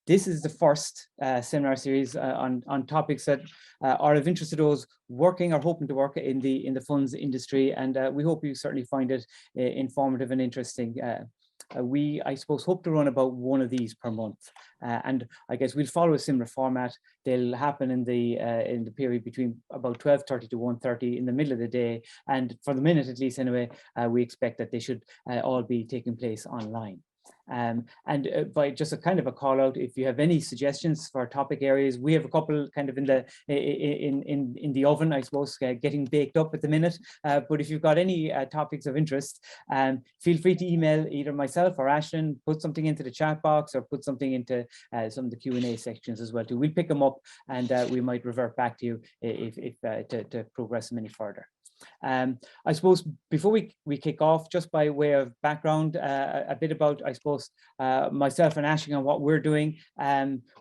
This is the first seminar series on topics that are of interest to those working or hoping to work in the funds industry, and we hope you certainly find it informative and interesting. We, I suppose, hope to run about one of these per month, and I guess we'll follow a similar format. They'll happen in the period between about 12:30 to 1:30 in the middle of the day, and for the minute at least anyway, we expect that they should all be taking place online. By just a kind of a call out, if you have any suggestions for topic areas, we have a couple kind of in the oven, I suppose, getting baked up at the minute. But if you've got any topics of interest, feel free to email either myself or Ashlyn, put something into the chat box or put something into some of the Q&A sections as well too. We'll pick them up and we might revert back to you if to progress them any further. I suppose before we kick off, just by way of background, a bit about, I suppose, myself and Ashing and what we're doing.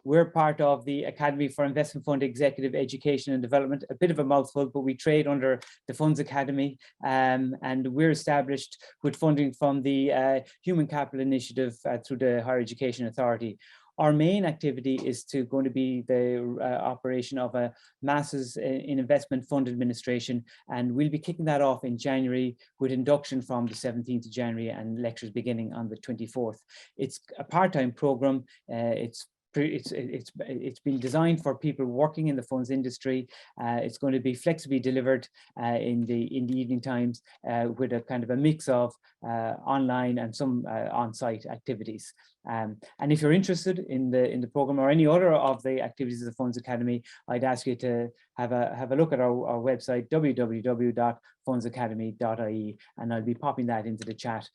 We're part of the Academy for Investment Fund Executive Education and Development, a bit of a mouthful, but we trade under the Funds Academy, and we're established with funding from the Human Capital Initiative through the Higher Education Authority. Our main activity is going to be the operation of a Masters in Investment Fund Administration, and we'll be kicking that off in January with induction from the 17th of January and lectures beginning on the 24th. It's a part-time program. It's been designed for people working in the funds industry. It's going to be flexibly delivered in the evening times with a kind of a mix of online and some on-site activities. And if you're interested in the program or any other of the activities of the Funds Academy, I'd ask you to have a look at our website, www.fundsacademy.ie, and I'll be popping that into the chat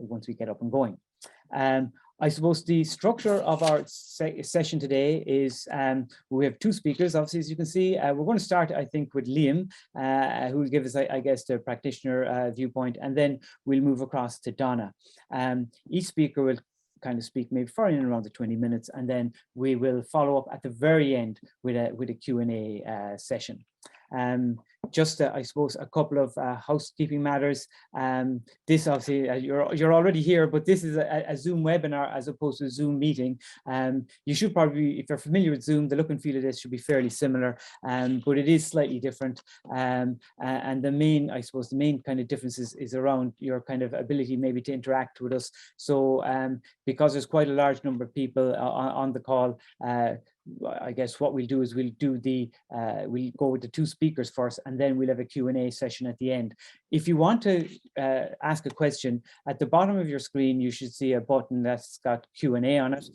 once we get up and going. I suppose the structure of our session today is we have two speakers, obviously, as you can see. We're going to start, I think, with Liam, who will give us, I guess, the practitioner viewpoint, and then we'll move across to Donna. Each speaker will kind of speak maybe for in around the 20 minutes, and then we will follow up at the very end with a Q&A session. Just I suppose a couple of housekeeping matters. This obviously you're already here, but this is a Zoom webinar as opposed to a Zoom meeting. You should probably, if you're familiar with Zoom, the look and feel of this should be fairly similar, but it is slightly different. And the main, I suppose, the main kind of difference is around your kind of ability maybe to interact with us. So because there's quite a large number of people on the call, I guess what we'll do is we'll go with the two speakers first, and then we'll have a Q&A session at the end. If you want to ask a question, at the bottom of your screen, you should see a button that's got Q&A on it.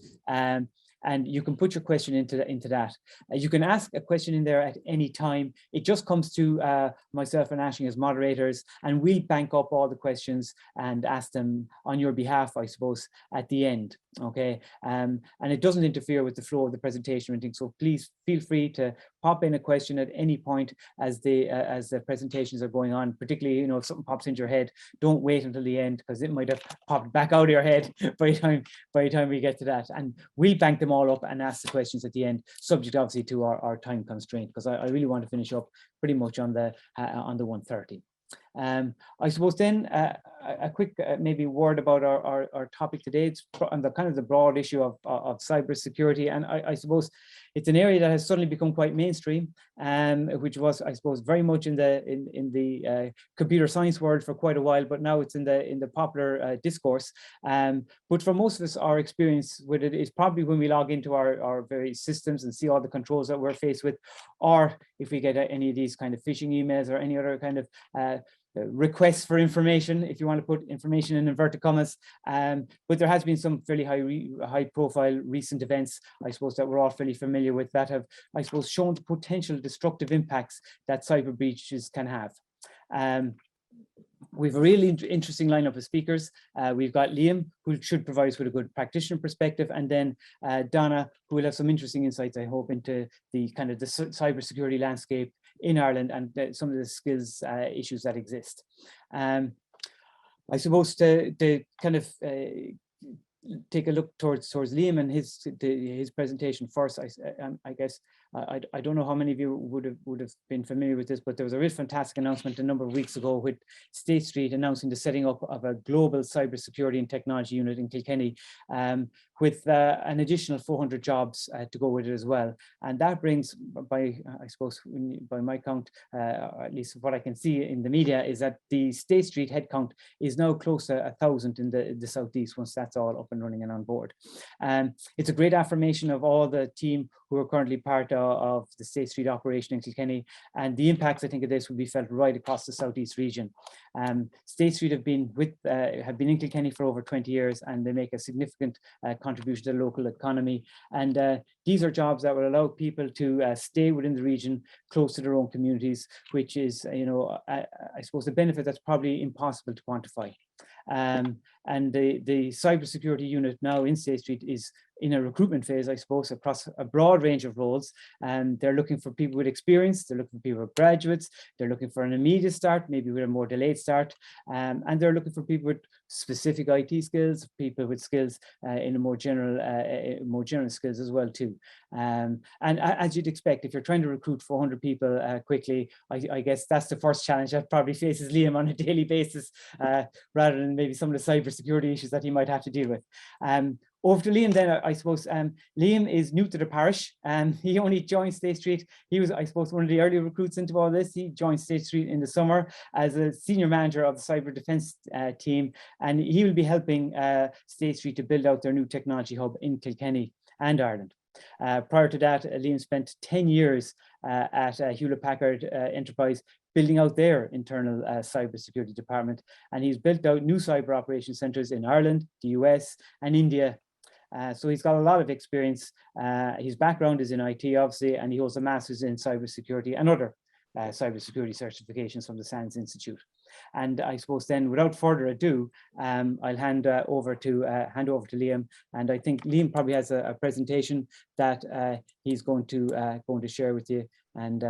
And you can put your question into that. You can ask a question in there at any time. It just comes to myself and Ashing as moderators, and we bank up all the questions and ask them on your behalf, I suppose, at the end. Okay, and it doesn't interfere with the flow of the presentation or anything. So please feel free to pop in a question at any point as the presentations are going on. Particularly, if something pops into your head, don't wait until the end, because it might have popped back out of your head by the time we get to that. And we'll bank them all up and ask the questions at the end, subject obviously to our time constraint, because I really want to finish up pretty much on the 1:30. I suppose then a quick maybe word about our topic today. It's on the kind of the broad issue of cybersecurity, and I suppose it's an area that has suddenly become quite mainstream, which was, I suppose, very much in the computer science world for quite a while, but now it's in the popular discourse. But for most of us, our experience with it is probably when we log into our various systems and see all the controls that we're faced with, or if we get any of these kind of phishing emails or any other kind of requests for information, if you want to put information in inverted commas. But there has been some fairly high profile recent events, I suppose, that we're all fairly familiar with, that have, I suppose, shown the potential destructive impacts that cyber breaches can have. We've a really interesting lineup of speakers. We've got Liam, who should provide us with a good practitioner perspective, and then Donna, who will have some interesting insights, I hope, into the kind of the cybersecurity landscape in Ireland and some of the skills issues that exist. I suppose to kind of take a look towards Liam and his presentation first. I guess I don't know how many of you would have been familiar with this, but there was a real fantastic announcement a number of weeks ago with State Street announcing the setting up of a global cybersecurity and technology unit in Kilkenny, with an additional 400 jobs to go with it as well. And that brings, by I suppose, by my count, or at least what I can see in the media, is that the State Street headcount is now close to 1,000 in the southeast once that's all up and running and on board. It's a great affirmation of all the team who are currently part of the State Street operation in Kilkenny, and the impacts, I think, of this will be felt right across the southeast region. State Street have been in Kilkenny for over 20 years, and they make a significant contribution to the local economy. And these are jobs that will allow people to stay within the region, close to their own communities, which is, I suppose, a benefit that's probably impossible to quantify. And the cybersecurity unit now in State Street is in a recruitment phase, I suppose, across a broad range of roles. And they're looking for people with experience, they're looking for people with graduates, they're looking for an immediate start, maybe with a more delayed start. And they're looking for people with specific IT skills, people with skills in a more general skills as well too. And as you'd expect, if you're trying to recruit 400 people quickly, I guess that's the first challenge that probably faces Liam on a daily basis, rather than maybe some of the cybersecurity issues that he might have to deal with. Over to Liam then, I suppose. Liam is new to the parish, and he only joined State Street. He was, I suppose, one of the early recruits into all this. He joined State Street in the summer as a senior manager of the cyber defence team, and he will be helping State Street to build out their new technology hub in Kilkenny and Ireland. Prior to that, Liam spent 10 years at Hewlett-Packard Enterprise, building out their internal cybersecurity department. And he's built out new cyber operations centers in Ireland, the US, and India. So he's got a lot of experience. His background is in IT, obviously, and he holds a master's in cybersecurity and other cybersecurity certifications from the SANS Institute. And I suppose then, without further ado, I'll hand over to Liam. And I think Liam probably has a presentation that he's going to share with you. And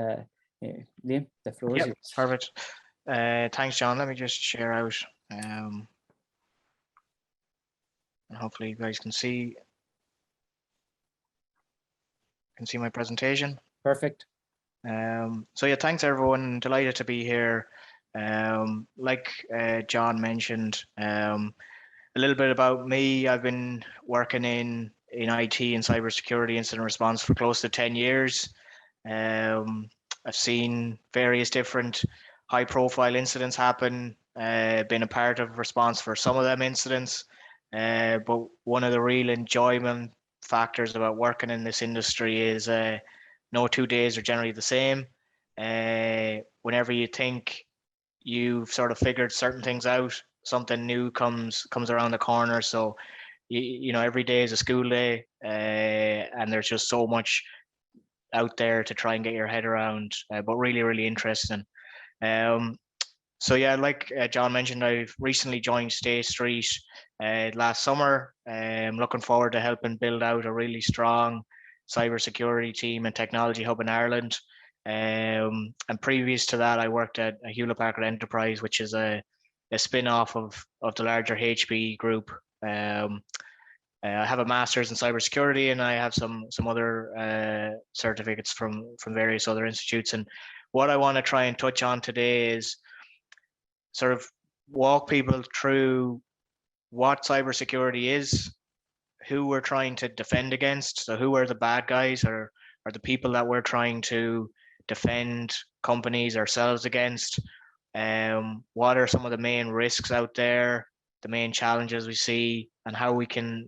Liam, the floor is yours. Perfect. Thanks, John. Let me just share out. And hopefully you guys can see my presentation. Perfect. So yeah, thanks everyone. Delighted to be here. Like John mentioned, a little bit about me. I've been working in IT and cybersecurity incident response for close to 10 years. I've seen various different high-profile incidents happen. Been a part of response for some of them incidents. But one of the real enjoyment factors about working in this industry is no 2 days are generally the same. Whenever you think you've sort of figured certain things out, something new comes around the corner. So you know, every day is a school day, and there's just so much out there to try and get your head around, but really interesting. So yeah, like John mentioned, I've recently joined State Street last summer. I'm looking forward to helping build out a really strong cybersecurity team and technology hub in Ireland. And previous to that, I worked at a Hewlett-Packard Enterprise, which is a spin-off of the larger HP group. I have a master's in cybersecurity, and I have some other certificates from various other institutes. And what I want to try and touch on today is sort of walk people through what cybersecurity is, who we're trying to defend against. So who are the bad guys, or the people that we're trying to defend companies ourselves against? What are some of the main risks out there, the main challenges we see, and how we can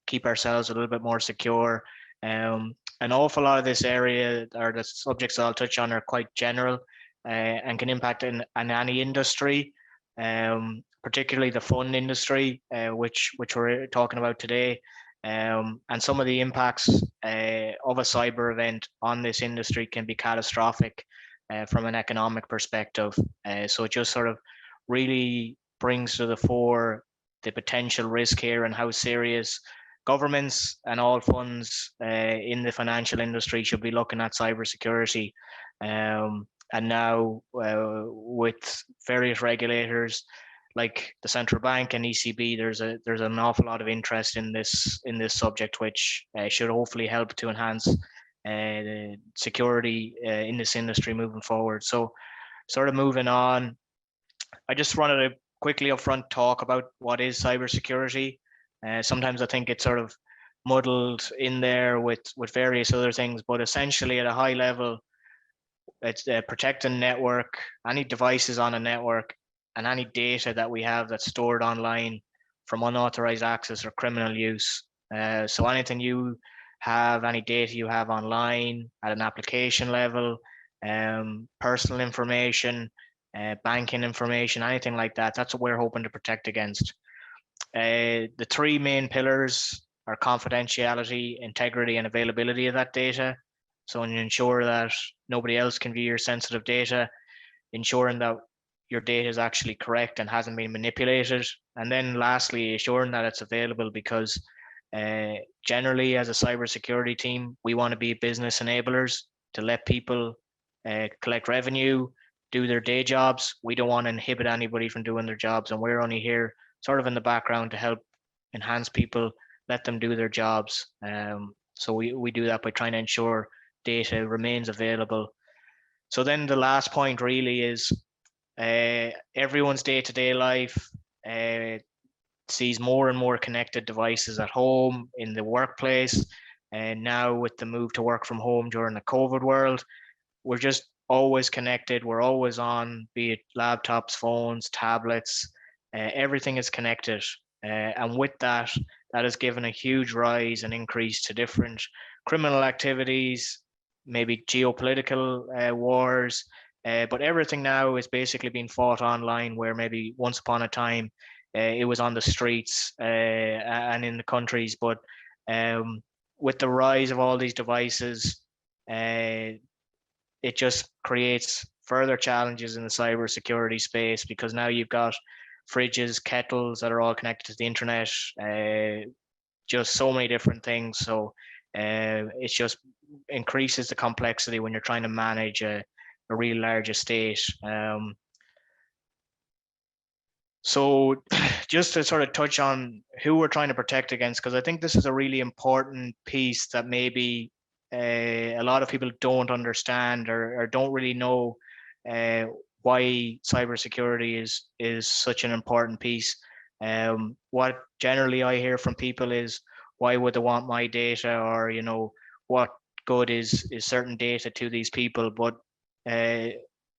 keep ourselves a little bit more secure. An awful lot of this area, or the subjects I'll touch on, are quite general and can impact in any industry, particularly the fund industry, which we're talking about today. And some of the impacts of a cyber event on this industry can be catastrophic from an economic perspective. So it just sort of really brings to the fore the potential risk here and how serious governments and all funds in the financial industry should be looking at cybersecurity. And now with various regulators like the central bank and ECB, there's an awful lot of interest in this subject, which should hopefully help to enhance security in this industry moving forward. So sort of moving on, I just wanted to quickly upfront talk about what is cybersecurity. Sometimes I think it's sort of muddled in there with various other things. But essentially, at a high level, it's protecting network, any devices on a network, and any data that we have that's stored online from unauthorized access or criminal use. So anything you have, any data you have online at an application level, personal information, banking information, anything like that, that's what we're hoping to protect against. The three main pillars are confidentiality, integrity, and availability of that data. So ensure that nobody else can view your sensitive data, ensuring that your data is actually correct and hasn't been manipulated. And then lastly, ensuring that it's available, because generally as a cybersecurity team, we want to be business enablers to let people collect revenue, do their day jobs. We don't want to inhibit anybody from doing their jobs, and we're only here sort of in the background to help enhance people, let them do their jobs. So we do that by trying to ensure data remains available. So then the last point really is everyone's day-to-day life sees more and more connected devices at home, in the workplace, and now with the move to work from home during the COVID world, we're just always connected. We're always on, be it laptops, phones, tablets, everything is connected. And with that, that has given a huge rise and increase to different criminal activities, maybe geopolitical wars, but everything now is basically being fought online, where maybe once upon a time it was on the streets and in the countries. But with the rise of all these devices, it just creates further challenges in the cybersecurity space, because now you've got fridges, kettles that are all connected to the internet, just so many different things. So it just increases the complexity when you're trying to manage a really large estate. So just to sort of touch on who we're trying to protect against, because I think this is a really important piece that maybe a lot of people don't understand, or don't really know why cybersecurity is such an important piece. What generally I hear from people is, why would they want my data, or what good is certain data to these people? But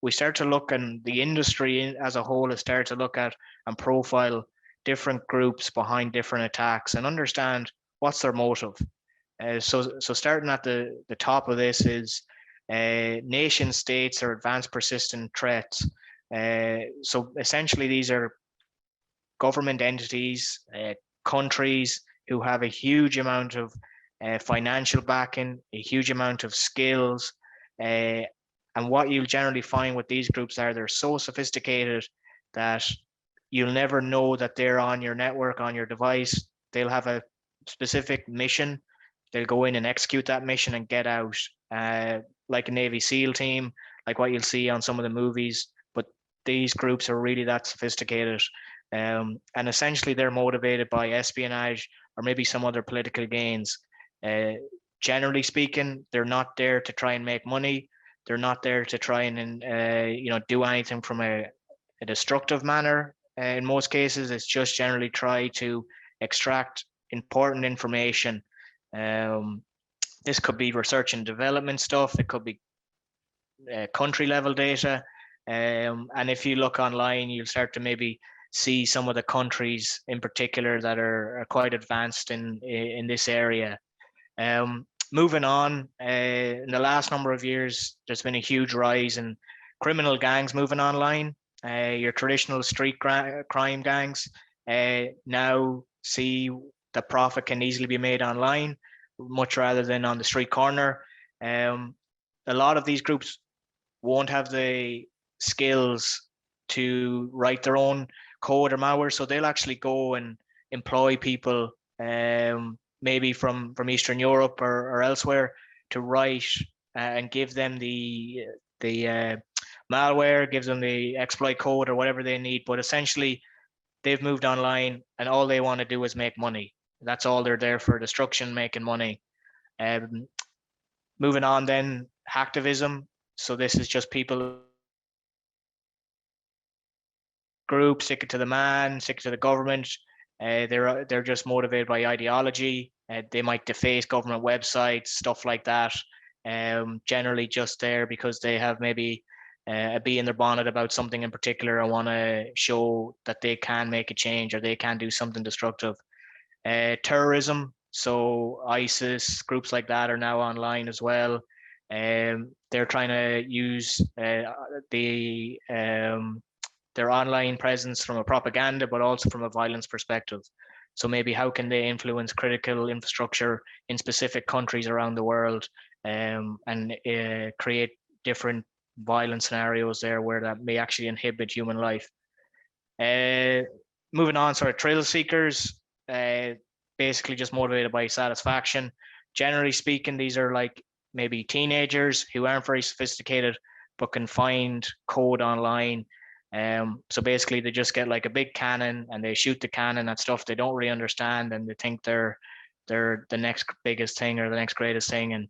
we start to look, and the industry as a whole has started to look at and profile different groups behind different attacks and understand what's their motive. So starting at the top of this is nation states or advanced persistent threats. So essentially these are government entities, countries who have a huge amount of financial backing, a huge amount of skills, and what you'll generally find with these groups are they're so sophisticated that you'll never know that they're on your network, on your device. They'll have a specific mission. They'll go in and execute that mission and get out, like a Navy SEAL team, like what you'll see on some of the movies. But these groups are really that sophisticated. And essentially they're motivated by espionage or maybe some other political gains. Generally speaking, they're not there to try and make money. They're not there to try and do anything from a destructive manner. In most cases, it's just generally try to extract important information. This could be research and development stuff. It could be country level data. And if you look online, you'll start to maybe see some of the countries in particular that are quite advanced in this area. Moving on, in the last number of years, there's been a huge rise in criminal gangs moving online. Your traditional street crime gangs now see that profit can easily be made online, much rather than on the street corner. A lot of these groups won't have the skills to write their own code or malware, so they'll actually go and employ people maybe from Eastern Europe or elsewhere to write and give them the malware, gives them the exploit code or whatever they need. But essentially, they've moved online and all they want to do is make money. That's all they're there for: destruction, making money. Moving on then, hacktivism. So this is just people, groups, stick it to the man, stick it to the government. They're just motivated by ideology. They might deface government websites, stuff like that. Generally just there because they have maybe a bee in their bonnet about something in particular and want to show that they can make a change or they can do something destructive. Terrorism, so ISIS, groups like that are now online as well. They're trying to use their online presence from a propaganda, but also from a violence perspective. So maybe how can they influence critical infrastructure in specific countries around the world, and create different violent scenarios there where that may actually inhibit human life. Moving on, sorry, thrill seekers, basically just motivated by satisfaction. Generally speaking, these are like maybe teenagers who aren't very sophisticated but can find code online. So basically they just get like a big cannon and they shoot the cannon at stuff they don't really understand, and they think they're the next biggest thing or the next greatest thing. And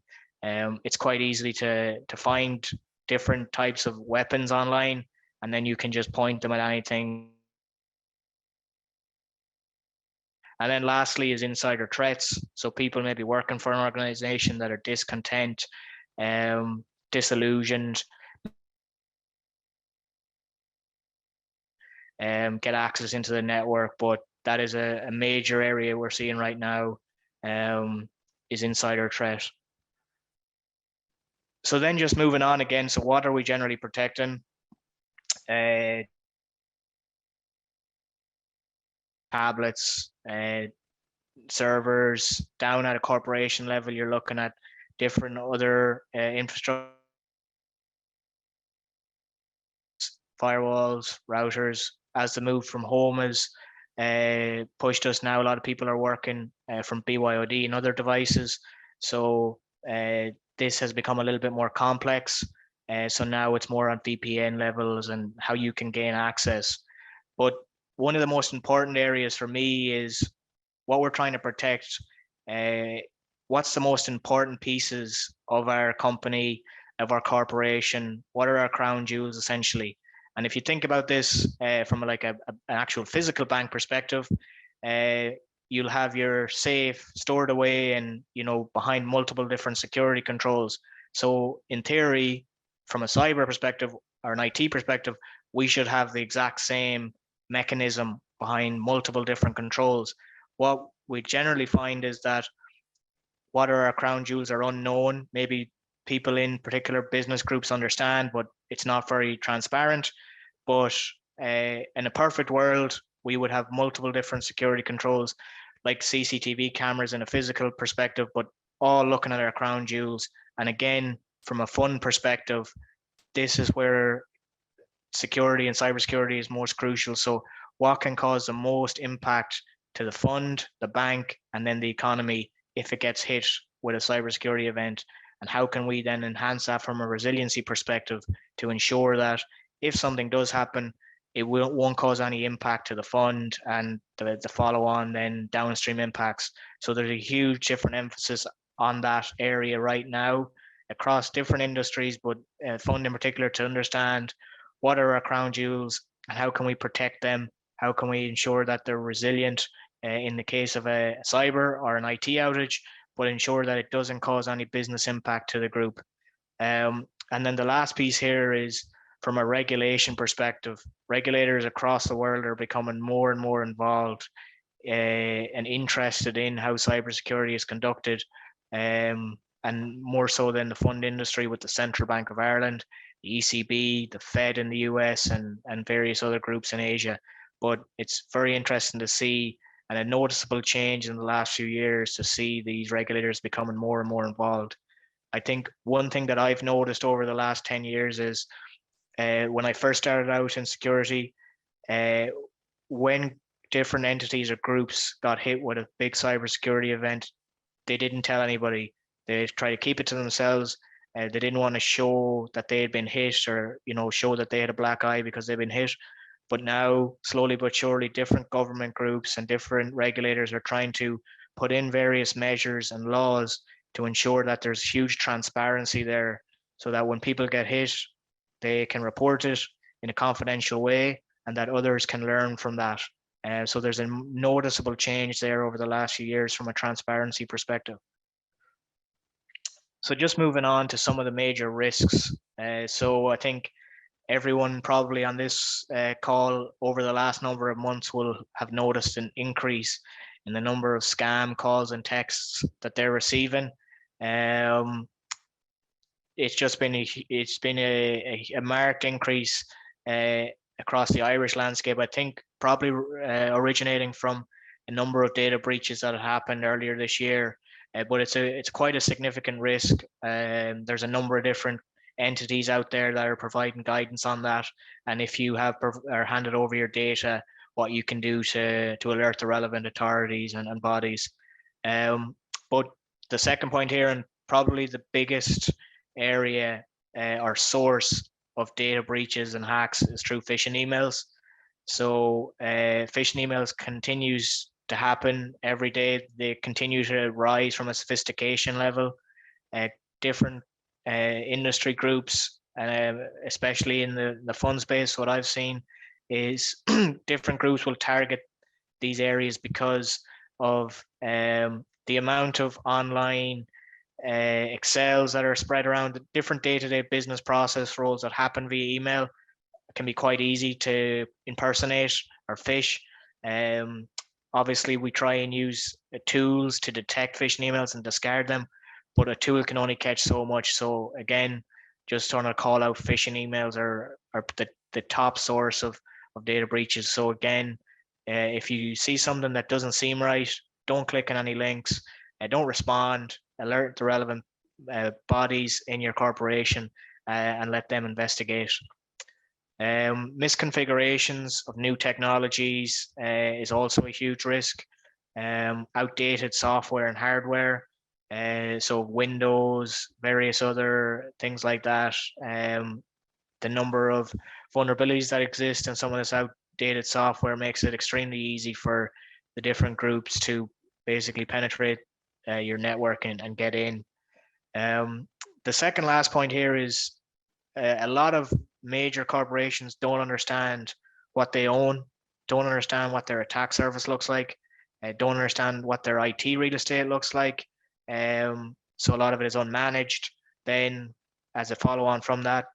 it's quite easy to find different types of weapons online, and then you can just point them at anything. And then lastly is insider threats. So people may be working for an organization that are discontent, disillusioned, get access into the network. But that is a major area we're seeing right now, is insider threat. So then just moving on again, so what are we generally protecting? Tablets, servers. Down at a corporation level, you're looking at different other infrastructure, firewalls, routers. As the move from home has pushed us now, a lot of people are working from BYOD and other devices. So this has become a little bit more complex. So now it's more on VPN levels and how you can gain access. But one of the most important areas for me is what we're trying to protect. What's the most important pieces of our company, of our corporation? What are our crown jewels essentially? And if you think about this from like an actual physical bank perspective, you'll have your safe stored away and, you know, behind multiple different security controls. So in theory, from a cyber perspective or an IT perspective, we should have the exact same mechanism behind multiple different controls. What we generally find is that what are our crown jewels are unknown. Maybe people in particular business groups understand, but it's not very transparent. But in a perfect world, we would have multiple different security controls like CCTV cameras in a physical perspective, but all looking at our crown jewels. And again, from a fund perspective, this is where security and cybersecurity is most crucial. So what can cause the most impact to the fund, the bank, and then the economy if it gets hit with a cybersecurity event? And how can we then enhance that from a resiliency perspective to ensure that if something does happen, it won't cause any impact to the fund and the follow-on then downstream impacts. So there's a huge different emphasis on that area right now across different industries, but fund in particular, to understand what are our crown jewels and how can we protect them? How can we ensure that they're resilient in the case of a cyber or an IT outage, but ensure that it doesn't cause any business impact to the group. And then the last piece here is from a regulation perspective. Regulators across the world are becoming more and more involved and interested in how cybersecurity is conducted, and more so than the fund industry with the Central Bank of Ireland, the ECB, the Fed in the US, and various other groups in Asia. But it's very interesting to see, and a noticeable change in the last few years to see these regulators becoming more and more involved. I think one thing that I've noticed over the last 10 years is when I first started out in security, when different entities or groups got hit with a big cybersecurity event, they didn't tell anybody. They tried to keep it to themselves. They didn't want to show that they had been hit, or show that they had a black eye because they've been hit. But now, slowly but surely, different government groups and different regulators are trying to put in various measures and laws to ensure that there's huge transparency there, so that when people get hit, they can report it in a confidential way and that others can learn from that. So there's a noticeable change there over the last few years from a transparency perspective. So just moving on to some of the major risks. So I think everyone probably on this call over the last number of months will have noticed an increase in the number of scam calls and texts that they're receiving. It's just been a marked increase across the Irish landscape. I think probably originating from a number of data breaches that had happened earlier this year. But it's quite a significant risk. There's a number of different entities out there that are providing guidance on that, and if you have or handed over your data, what you can do to alert the relevant authorities and bodies. But the second point here, and probably the biggest area or source of data breaches and hacks, is through phishing emails. So phishing emails continues to happen every day. They continue to rise from a sophistication level. Different industry groups, especially in the fund space, what I've seen is different groups will target these areas because of the amount of online excels that are spread around. The different day-to-day business process roles that happen via email can be quite easy to impersonate or phish. Obviously, we try and use tools to detect phishing emails and discard them, but a tool can only catch so much. So again, just want to call out phishing emails are the top source of data breaches. So again, if you see something that doesn't seem right, don't click on any links, don't respond, alert the relevant bodies in your corporation and let them investigate. Misconfigurations of new technologies is also a huge risk. Outdated software and hardware, so Windows, various other things like that. The number of vulnerabilities that exist in some of this outdated software makes it extremely easy for the different groups to basically penetrate your network and get in. The second last point here is a lot of major corporations don't understand what they own, don't understand what their attack surface looks like, don't understand what their IT real estate looks like. So a lot of it is unmanaged. Then as a follow on from that,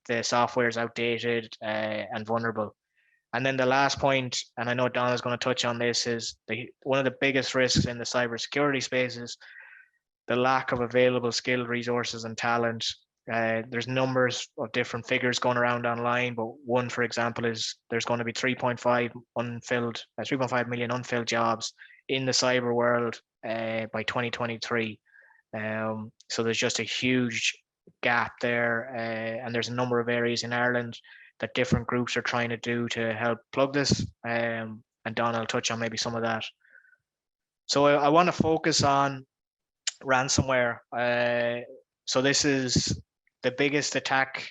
the software is outdated and vulnerable. And then the last point, and I know Donna's going to touch on this, is one of the biggest risks in the cybersecurity space is the lack of available skilled resources and talent. There's numbers of different figures going around online, but one, for example, is there's going to be 3.5 million unfilled jobs in the cyber world by 2023. So there's just a huge gap there, and there's a number of areas in Ireland that different groups are trying to do to help plug this. And Donna will touch on maybe some of that. So I want to focus on ransomware. So this is the biggest attack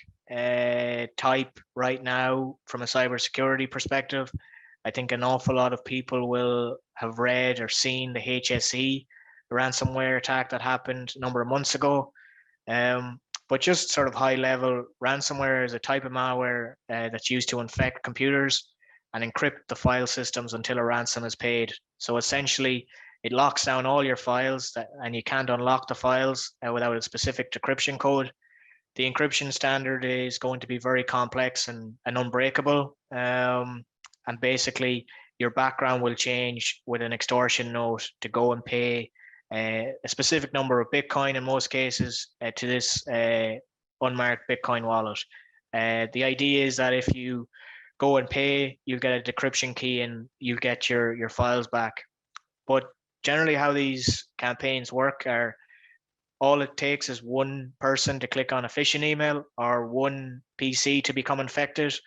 type right now from a cybersecurity perspective. I think an awful lot of people will have read or seen the HSE ransomware attack that happened a number of months ago. But just sort of high level, ransomware is a type of malware that's used to infect computers and encrypt the file systems until a ransom is paid. So essentially, it locks down all your files and you can't unlock the files without a specific decryption code. The encryption standard is going to be very complex and unbreakable. And basically, your background will change with an extortion note to go and pay a specific number of Bitcoin in most cases to this unmarked Bitcoin wallet. The idea is that if you go and pay, you'll get a decryption key and you'll get your files back. But generally how these campaigns work are all it takes is one person to click on a phishing email or one PC to become infected.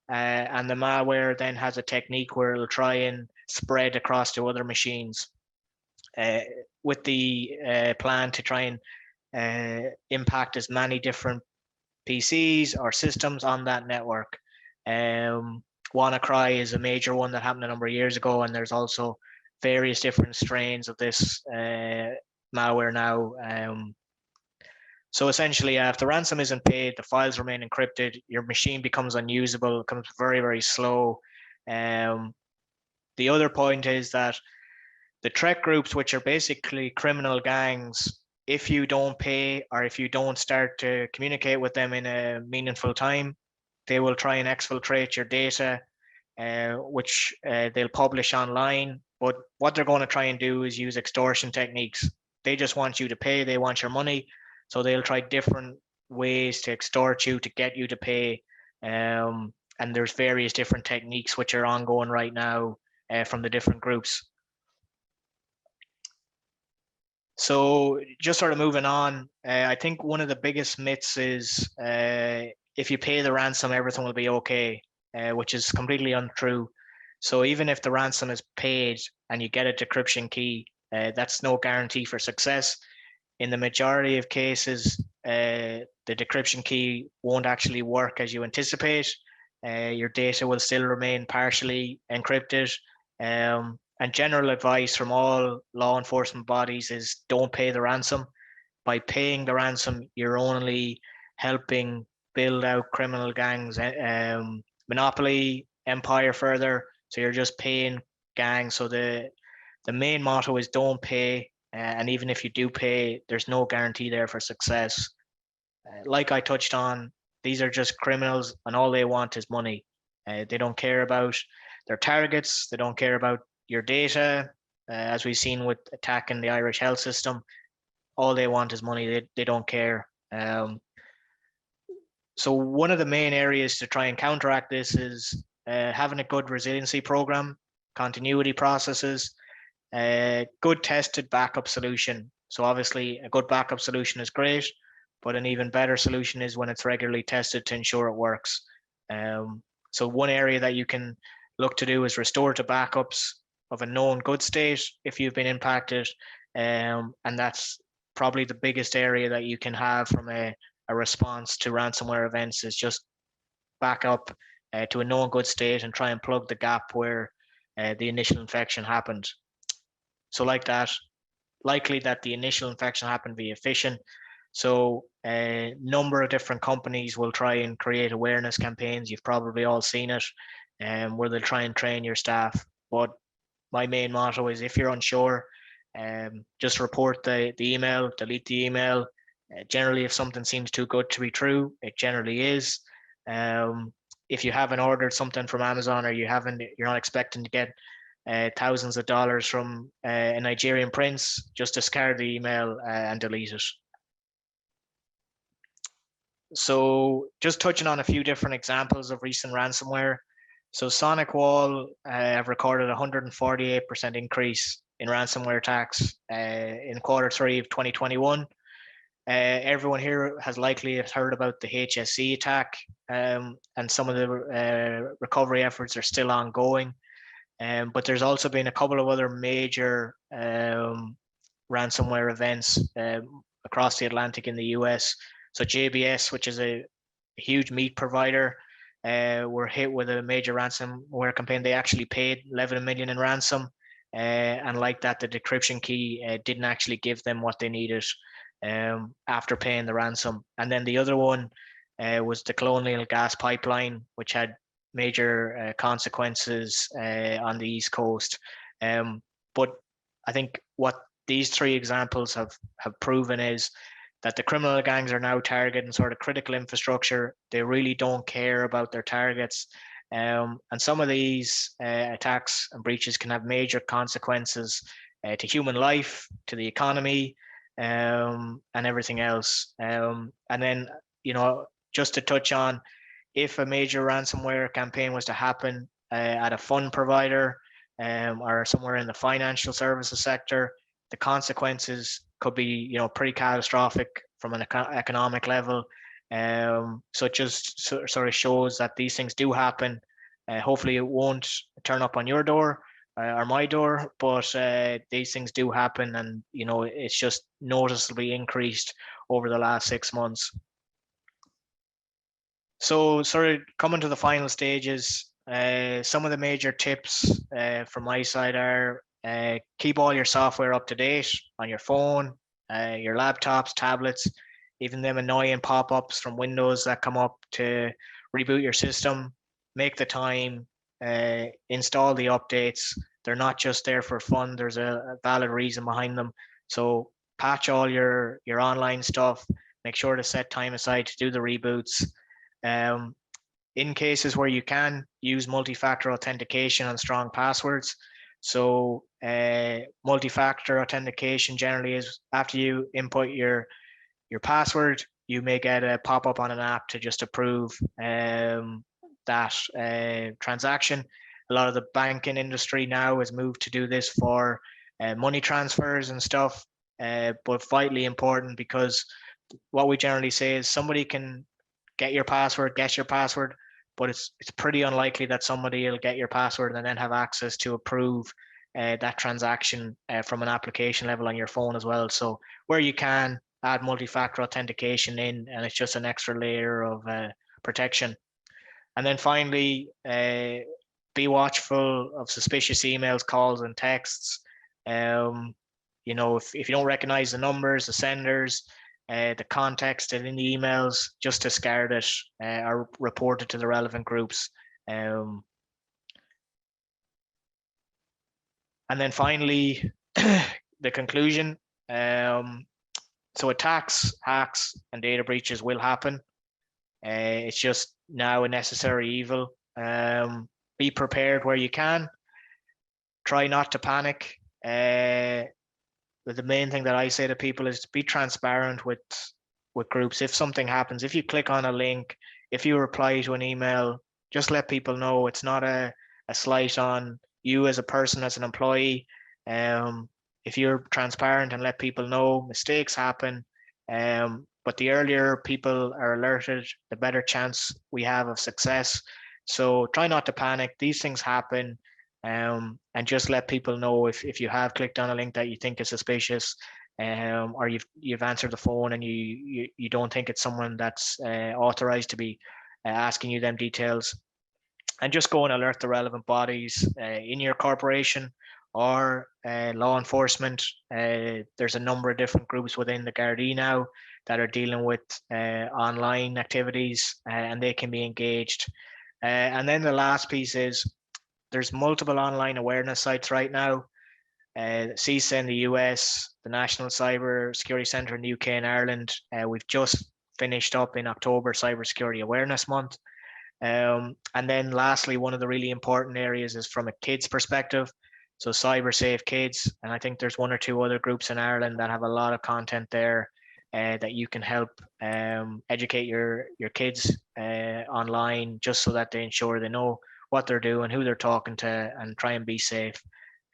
And the malware then has a technique where it'll try and spread across to other machines with the plan to try and impact as many different PCs or systems on that network. WannaCry is a major one that happened a number of years ago, and there's also various different strains of this malware now. So essentially, if the ransom isn't paid, the files remain encrypted, your machine becomes unusable, becomes very, very slow. the other point is that the threat groups, which are basically criminal gangs, if you don't pay or if you don't start to communicate with them in a meaningful time, they will try and exfiltrate your data, which they'll publish online. But what they're going to try and do is use extortion techniques. They just want you to pay. They want your money. So they'll try different ways to extort you, to get you to pay. And there's various different techniques which are ongoing right now from the different groups. So just sort of moving on, I think one of the biggest myths is if you pay the ransom, everything will be okay, which is completely untrue. So even if the ransom is paid and you get a decryption key, that's no guarantee for success. In the majority of cases, the decryption key won't actually work as you anticipate. Your data will still remain partially encrypted. And general advice from all law enforcement bodies is don't pay the ransom. By paying the ransom, you're only helping build out criminal gangs, monopoly, empire further. So you're just paying gangs. So the main motto is don't pay. And even if you do pay, there's no guarantee there for success. Like I touched on, these are just criminals and all they want is money. They don't care about their targets. They don't care about your data, as we've seen with attacking the Irish health system. All they want is money. They don't care. So one of the main areas to try and counteract this is having a good resiliency program, continuity processes, good tested backup solution. So obviously a good backup solution is great, but an even better solution is when it's regularly tested to ensure it works. So one area that you can look to do is restore to backups of a known good state if you've been impacted. And that's probably the biggest area that you can have from a response to ransomware events is just back up to a known good state and try and plug the gap where the initial infection happened. So like that, likely that the initial infection happened via phishing. So a number of different companies will try and create awareness campaigns. You've probably all seen it, where they'll try and train your staff. But my main motto is if you're unsure, just report the email, delete the email. Generally, if something seems too good to be true, it generally is. If you haven't ordered something from Amazon or you're not expecting to get thousands of dollars from a Nigerian prince, just discard the email and delete it. So just touching on a few different examples of recent ransomware. So SonicWall have recorded a 148% increase in ransomware attacks in Q3 of 2021. Everyone here has likely heard about the HSE attack, and some of the recovery efforts are still ongoing. But there's also been a couple of other major ransomware events across the Atlantic in the US. So JBS, which is a huge meat provider, were hit with a major ransomware campaign. They actually paid 11 million in ransom. And like that, the decryption key didn't actually give them what they needed after paying the ransom. And then the other one was the Colonial Gas Pipeline, which had major consequences on the East Coast. But I think what these three examples have proven is that the criminal gangs are now targeting sort of critical infrastructure. They really don't care about their targets. And some of these attacks and breaches can have major consequences to human life, to the economy, and everything else. And then, just to touch on, if a major ransomware campaign was to happen at a fund provider or somewhere in the financial services sector, the consequences could be, pretty catastrophic from an economic level. So it just sort of shows that these things do happen. Hopefully it won't turn up on your door or my door, but these things do happen, and it's just noticeably increased over the last 6 months. So sort of coming to the final stages, some of the major tips from my side are keep all your software up to date on your phone, your laptops, tablets, even them annoying pop-ups from Windows that come up to reboot your system. Make the time, install the updates. They're not just there for fun. There's a valid reason behind them. So patch all your online stuff. Make sure to set time aside to do the reboots. In cases where you can, use multi-factor authentication and strong passwords. So multi-factor authentication generally is after you input your password, you may get a pop-up on an app to just approve that transaction. A lot of the banking industry now has moved to do this for money transfers and stuff, but vitally important, because what we generally say is somebody can get your password, guess your password, but it's pretty unlikely that somebody will get your password and then have access to approve that transaction from an application level on your phone as well. So where you can, add multi-factor authentication in, and it's just an extra layer of protection. And then finally, be watchful of suspicious emails, calls, and texts. You know, if you don't recognize the numbers, the senders, the context in the emails, just discard it or report it to the relevant groups. And then finally, the conclusion. So attacks, hacks, and data breaches will happen. It's just now a necessary evil. Be prepared where you can. Try not to panic. But the main thing that I say to people is be transparent with groups. If something happens, if you click on a link, if you reply to an email, just let people know it's not a slight on you as a person, as an employee. If you're transparent and let people know, mistakes happen. But the earlier people are alerted, the better chance we have of success. So try not to panic. These things happen. And just let people know if you have clicked on a link that you think is suspicious, or you've answered the phone and you don't think it's someone that's authorized to be asking you them details. And just go and alert the relevant bodies in your corporation or law enforcement. There's a number of different groups within the Gardaí now that are dealing with online activities, and they can be engaged. And then the last piece is there's multiple online awareness sites right now. CISA in the US, the National Cybersecurity Center in the UK and Ireland. We've just finished up in October Cybersecurity Awareness Month. And then lastly, one of the really important areas is from a kid's perspective. So Cyber Safe Kids, and I think there's one or two other groups in Ireland that have a lot of content there that you can help educate your kids online, just so that they ensure they know what they're doing, who they're talking to, and try and be safe.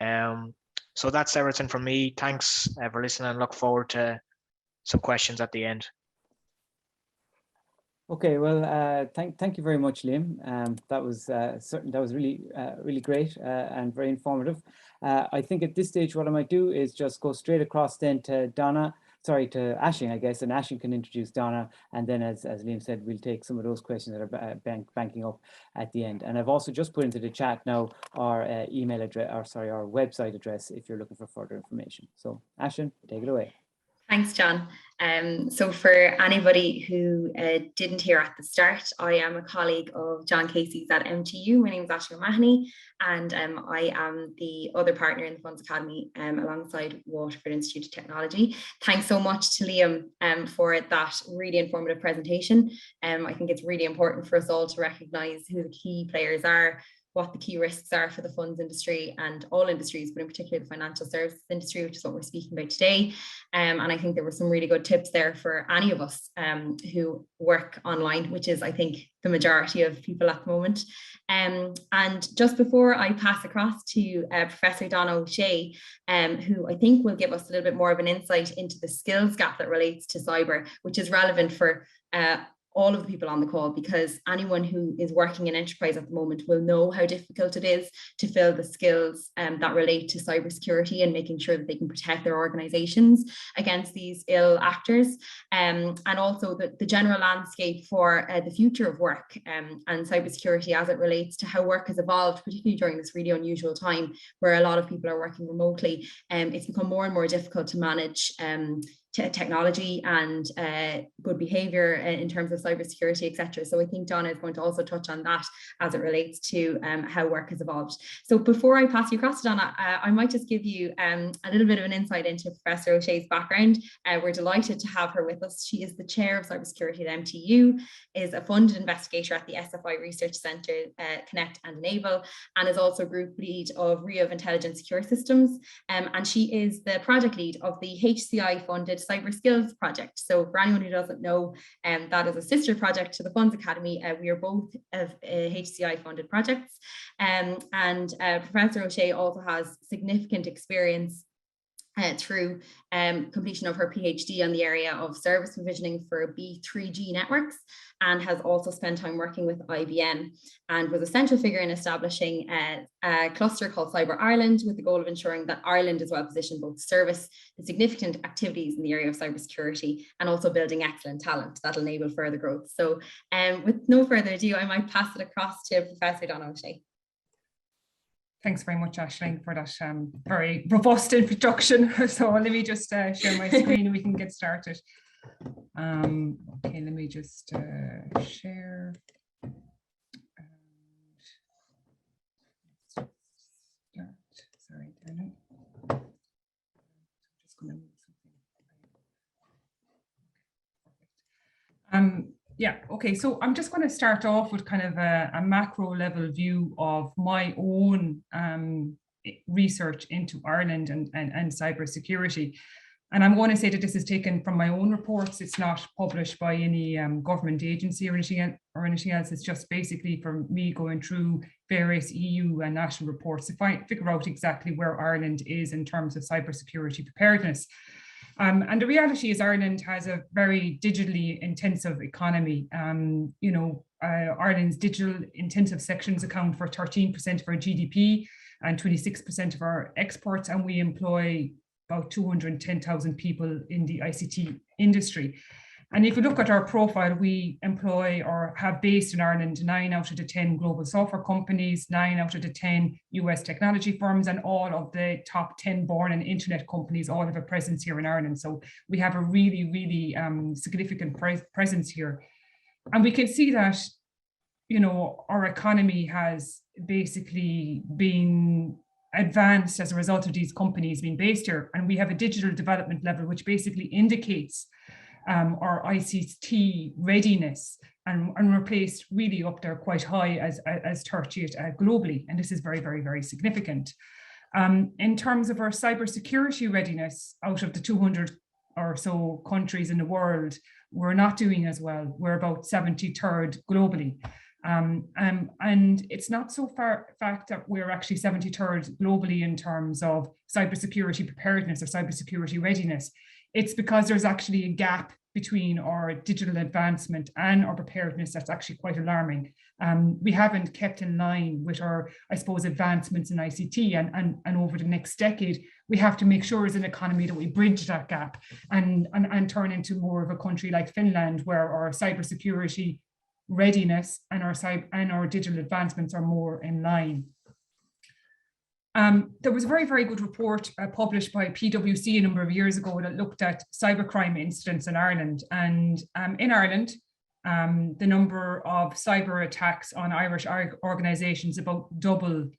So that's everything from me. Thanks for listening, and look forward to some questions at the end. Okay, well, thank you very much, Liam. That was really great and very informative. I think at this stage, what I might do is just go straight across then to to Aisling, I guess, and Aisling can introduce Donna, and then as Liam said, we'll take some of those questions that are banking up at the end. And I've also just put into the chat now our email address, our website address, if you're looking for further information. So Aisling, take it away. Thanks, John. So for anybody who didn't hear at the start, I am a colleague of John Casey's at MTU. My name is Aisling O'Mahony, and I am the other partner in the Funds Academy alongside Waterford Institute of Technology. Thanks so much to Liam for that really informative presentation. I think it's really important for us all to recognise who the key players are, what the key risks are for the funds industry and all industries, but in particular the financial services industry, which is what we're speaking about today. And I think there were some really good tips there for any of us who work online, which is, I think, the majority of people at the moment. And just before I pass across to Professor Donna O'Shea, who I think will give us a little bit more of an insight into the skills gap that relates to cyber, which is relevant for all of the people on the call, because anyone who is working in enterprise at the moment will know how difficult it is to fill the skills that relate to cybersecurity and making sure that they can protect their organizations against these ill actors, and also the general landscape for the future of work and cybersecurity as it relates to how work has evolved, particularly during this really unusual time where a lot of people are working remotely. It's become more and more difficult to manage technology and good behavior in terms of cybersecurity, etc. So I think Donna is going to also touch on that as it relates to how work has evolved. So before I pass you across to Donna, I might just give you a little bit of an insight into Professor O'Shea's background. We're delighted to have her with us. She is the chair of Cybersecurity at MTU, is a funded investigator at the SFI Research Centre, Connect and Enable, and is also group lead of RIA of Intelligent Secure Systems. And she is the project lead of the HCI funded Cyber Skills project. So for anyone who doesn't know, that is a sister project to the Funds Academy. We are both of HCI funded projects. And Professor O'Shea also has significant experience through completion of her PhD on the area of service provisioning for B3G networks, and has also spent time working with IBM, and was a central figure in establishing a cluster called Cyber Ireland, with the goal of ensuring that Ireland is well positioned both to service the significant activities in the area of cybersecurity and also building excellent talent that will enable further growth. So with no further ado, I might pass it across to Professor Donna O'Shea. Thanks very much, Aisling, for that very robust introduction. So let me just share my screen and we can get started. Okay, let me just share. Sorry, Dana. Just going to move something. Yeah, okay, so I'm just going to start off with kind of a macro level view of my own research into Ireland and cybersecurity. And I'm going to say that this is taken from my own reports. It's not published by any government agency or anything else. It's just basically from me going through various EU and national reports to figure out exactly where Ireland is in terms of cybersecurity preparedness. And the reality is Ireland has a very digitally intensive economy. Ireland's digital intensive sections account for 13% of our GDP and 26% of our exports, and we employ about 210,000 people in the ICT industry. And if you look at our profile, we employ or have based in Ireland 9 out of the 10 global software companies, 9 out of the 10 US technology firms, and all of the top 10 born and internet companies all have a presence here in Ireland. So we have a really, really significant presence here. And we can see that, our economy has basically been advanced as a result of these companies being based here. And we have a digital development level, which basically indicates our ICT readiness, and we're placed really up there quite high as 30th globally, and this is very, very, very significant. In terms of our cybersecurity readiness, out of the 200 or so countries in the world, we're not doing as well. We're about 73rd globally. And it's not so far fact that we're actually 73rd globally in terms of cybersecurity preparedness or cybersecurity readiness. It's because there's actually a gap between our digital advancement and our preparedness that's actually quite alarming. We haven't kept in line with our, I suppose, advancements in ICT, and over the next decade, we have to make sure as an economy that we bridge that gap and turn into more of a country like Finland, where our cybersecurity readiness and our digital advancements are more in line. There was a very, very good report published by PwC a number of years ago that looked at cybercrime incidents in Ireland. And in Ireland, the number of cyber attacks on Irish organizations about double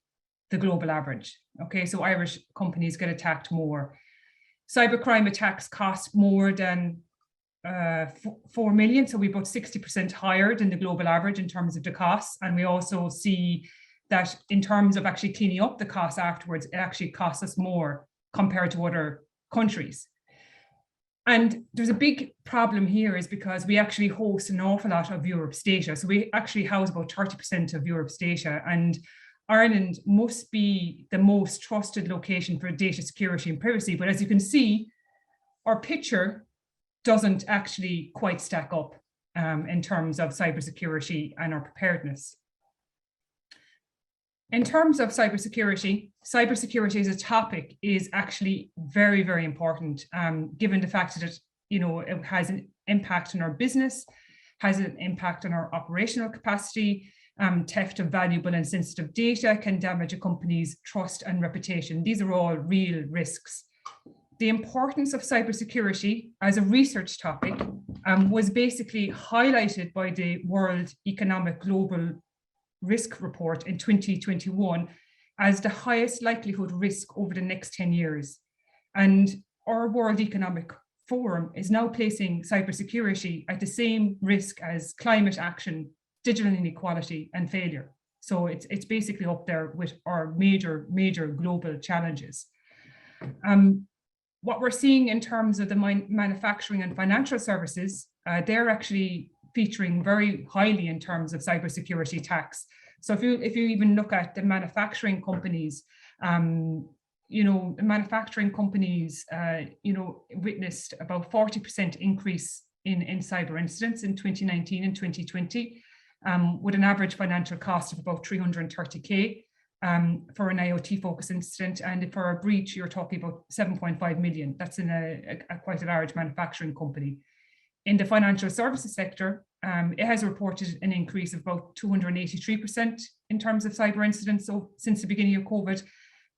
the global average. Okay, so Irish companies get attacked more. Cybercrime attacks cost more than 4 million, so we're about 60% higher than the global average in terms of the costs. And we also see that in terms of actually cleaning up the costs afterwards, it actually costs us more compared to other countries. And there's a big problem here is because we actually host an awful lot of Europe's data. So we actually house about 30% of Europe's data, and Ireland must be the most trusted location for data security and privacy. But as you can see, our picture doesn't actually quite stack up in terms of cybersecurity and our preparedness. In terms of cybersecurity as a topic is actually very, very important, given the fact that it has an impact on our business, has an impact on our operational capacity. Theft of valuable and sensitive data can damage a company's trust and reputation. These are all real risks. the importance of cybersecurity as a research topic was basically highlighted by the World Economic Global Risk Report in 2021 as the highest likelihood risk over the next 10 years. And our World Economic Forum is now placing cybersecurity at the same risk as climate action, digital inequality, and failure. So it's basically up there with our major global challenges. What we're seeing in terms of the manufacturing and financial services, they're actually featuring very highly in terms of cybersecurity attacks. So if you even look at the manufacturing companies, the manufacturing companies, witnessed about 40% increase in cyber incidents in 2019 and 2020, with an average financial cost of about 330K for an IoT focused incident. And for a breach, you're talking about 7.5 million. That's in a quite a large manufacturing company. In the financial services sector, it has reported an increase of about 283% in terms of cyber incidents since the beginning of COVID.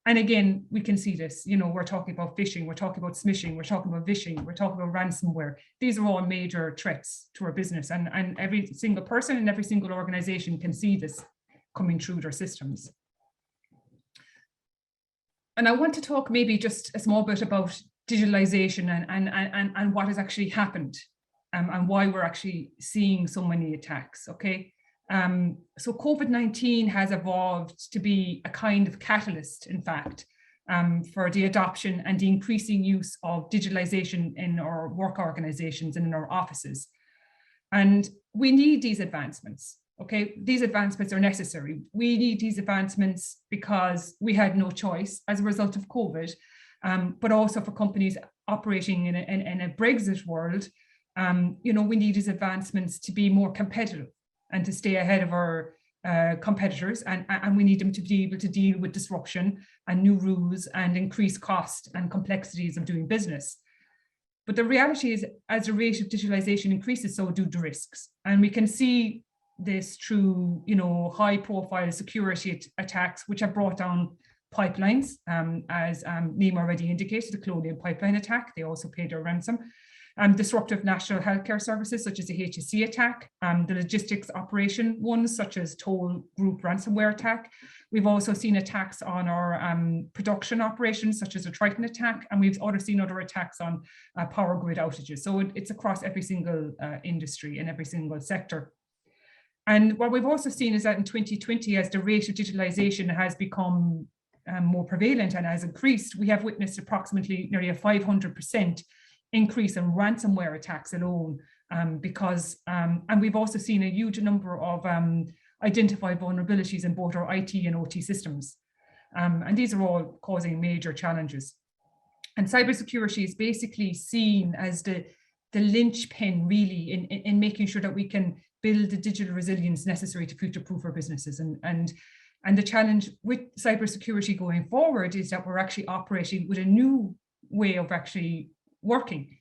And again, we can see this, we're talking about phishing, we're talking about smishing, we're talking about vishing, we're talking about ransomware. These are all major threats to our business, and every single person and every single organization can see this coming through their systems. And I want to talk maybe just a small bit about digitalization and what has actually happened, and why we're actually seeing so many attacks, okay? So COVID-19 has evolved to be a kind of catalyst, in fact, for the adoption and the increasing use of digitalization in our work organizations and in our offices. And we need these advancements, okay? These advancements are necessary. We need these advancements because we had no choice as a result of COVID, but also for companies operating in a Brexit world, we need these advancements to be more competitive and to stay ahead of our competitors, and we need them to be able to deal with disruption and new rules and increased cost and complexities of doing business. But the reality is, as the rate of digitalization increases, so do the risks. And we can see this through, high profile security attacks, which have brought down pipelines, as Liam already indicated, the Colonial Pipeline attack. They also paid a ransom. Disruptive national healthcare services, such as the HSE attack, the logistics operation ones, such as Toll Group ransomware attack. We've also seen attacks on our production operations, such as the Triton attack, and we've also seen other attacks on power grid outages. So it's across every single industry and every single sector. And what we've also seen is that in 2020, as the rate of digitalization has become more prevalent and has increased, we have witnessed approximately nearly a 500% increase in ransomware attacks alone, and we've also seen a huge number of identified vulnerabilities in both our IT and OT systems. And these are all causing major challenges. And cybersecurity is basically seen as the linchpin really in making sure that we can build the digital resilience necessary to future-proof our businesses. And the challenge with cybersecurity going forward is that we're actually operating with a new way of actually working.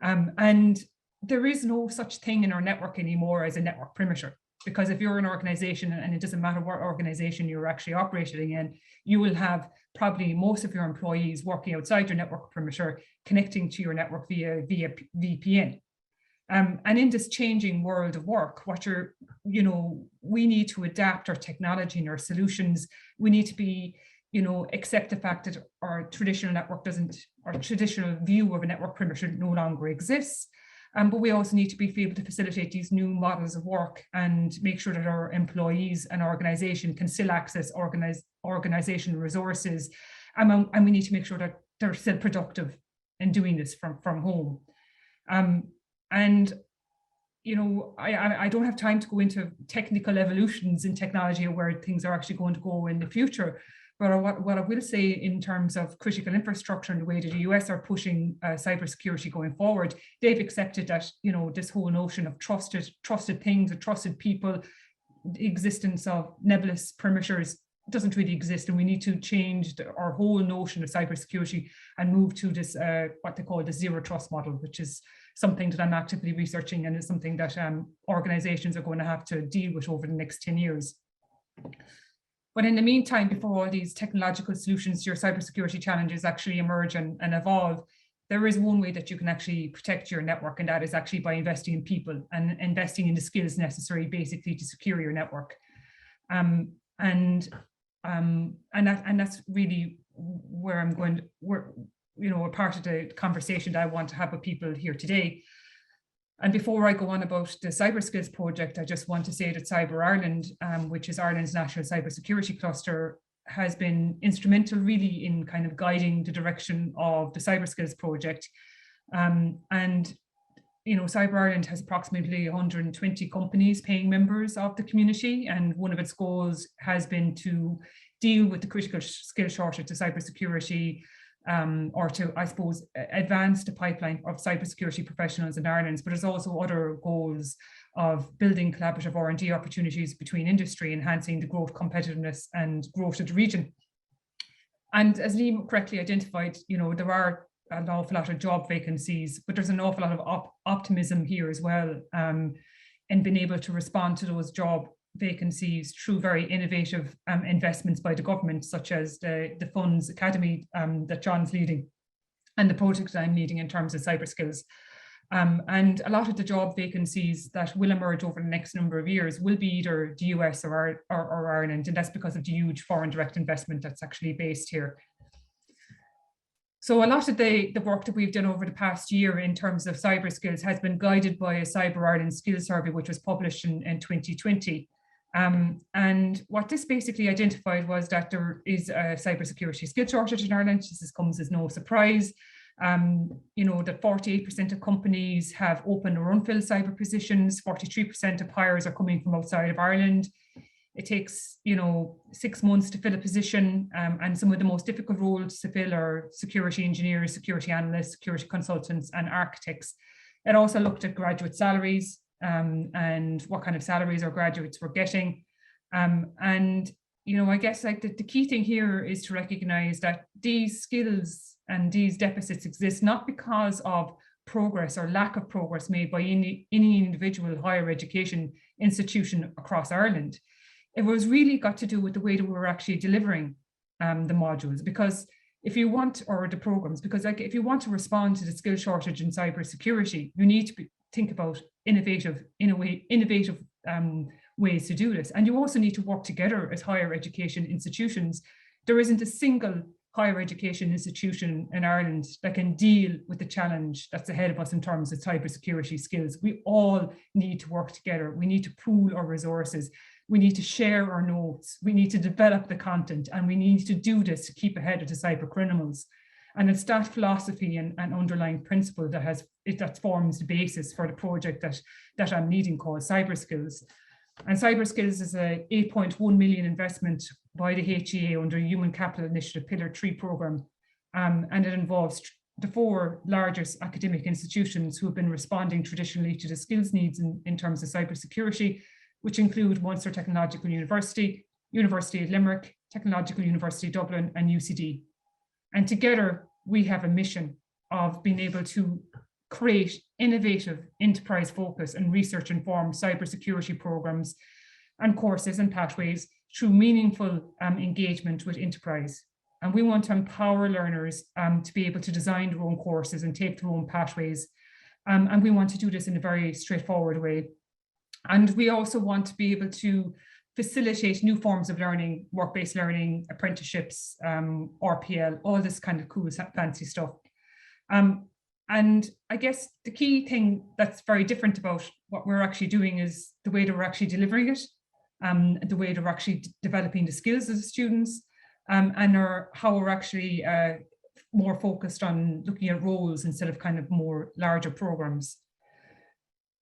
And there is no such thing in our network anymore as a network perimeter, because if you're an organization, and it doesn't matter what organization you're actually operating in, you will have probably most of your employees working outside your network perimeter, connecting to your network via VPN. And in this changing world of work, we need to adapt our technology and our solutions. We need to be accept the fact that our traditional view of a network perimeter no longer exists. But we also need to be able to facilitate these new models of work and make sure that our employees and organization can still access organizational resources. And we need to make sure that they're still productive in doing this from home. I don't have time to go into technical evolutions in technology or where things are actually going to go in the future. But what I will say in terms of critical infrastructure and the way that the US are pushing cybersecurity going forward, they've accepted that, this whole notion of trusted things, and trusted people, the existence of nebulous perimeters doesn't really exist. And we need to change our whole notion of cybersecurity and move to this, what they call the zero trust model, which is something that I'm actively researching and is something that organizations are going to have to deal with over the next 10 years. But in the meantime, before all these technological solutions to your cybersecurity challenges actually emerge and evolve, there is one way that you can actually protect your network, and that is actually by investing in people and investing in the skills necessary basically to secure your network. And that's really where I'm going, a part of the conversation that I want to have with people here today. And before I go on about the Cyber Skills project, I just want to say that Cyber Ireland, which is Ireland's national cybersecurity cluster, has been instrumental really in kind of guiding the direction of the Cyber Skills project. And Cyber Ireland has approximately 120 companies paying members of the community, and one of its goals has been to deal with the critical skill shortage to cybersecurity, or to, I suppose, advance the pipeline of cybersecurity professionals in Ireland. But there's also other goals of building collaborative R&D opportunities between industry, enhancing the growth, competitiveness and growth of the region. And as Liam correctly identified, there are an awful lot of job vacancies, but there's an awful lot of optimism here as well, in being able to respond to those job vacancies through very innovative investments by the government, such as the Funds Academy that John's leading, and the project that I'm leading in terms of cyber skills. And a lot of the job vacancies that will emerge over the next number of years will be either the US or Ireland, and that's because of the huge foreign direct investment that's actually based here. So a lot of the work that we've done over the past year in terms of cyber skills has been guided by a Cyber Ireland Skills Survey, which was published in 2020. And what this basically identified was that there is a cybersecurity skill shortage in Ireland. This comes as no surprise. That 48% of companies have open or unfilled cyber positions, 43% of hires are coming from outside of Ireland. It takes, 6 months to fill a position, and some of the most difficult roles to fill are security engineers, security analysts, security consultants, and architects. It also looked at graduate salaries and what kind of salaries our graduates were getting. I guess the key thing here is to recognize that these skills and these deficits exist not because of progress or lack of progress made by any individual higher education institution across Ireland. It was really got to do with the way that we were actually delivering the modules, because if you want, or the programs, because if you want to respond to the skill shortage in cybersecurity, you need to think about innovative ways to do this. And you also need to work together as higher education institutions. There isn't a single higher education institution in Ireland that can deal with the challenge that's ahead of us in terms of cybersecurity skills. We all need to work together. We need to pool our resources. We need to share our notes. We need to develop the content, and we need to do this to keep ahead of the cyber criminals. And it's that philosophy and underlying principle that forms the basis for the project that I'm leading, called Cyber Skills. And Cyber Skills is a 8.1 million investment by the HEA under Human Capital Initiative Pillar 3 programme. And it involves the 4 largest academic institutions who have been responding traditionally to the skills needs in terms of cybersecurity, which include Munster Technological University, University of Limerick, Technological University Dublin, and UCD. And together we have a mission of being able to create innovative, enterprise focus and research informed cybersecurity programs and courses and pathways through meaningful engagement with enterprise. And we want to empower learners to be able to design their own courses and take their own pathways. And we want to do this in a very straightforward way. And we also want to be able to facilitate new forms of learning, work-based learning, apprenticeships, RPL, all this kind of cool, fancy stuff. And I guess the key thing that's very different about what we're actually doing is the way that we're actually delivering it, the way that we're actually developing the skills of the students, and how we're actually more focused on looking at roles instead of kind of more larger programs.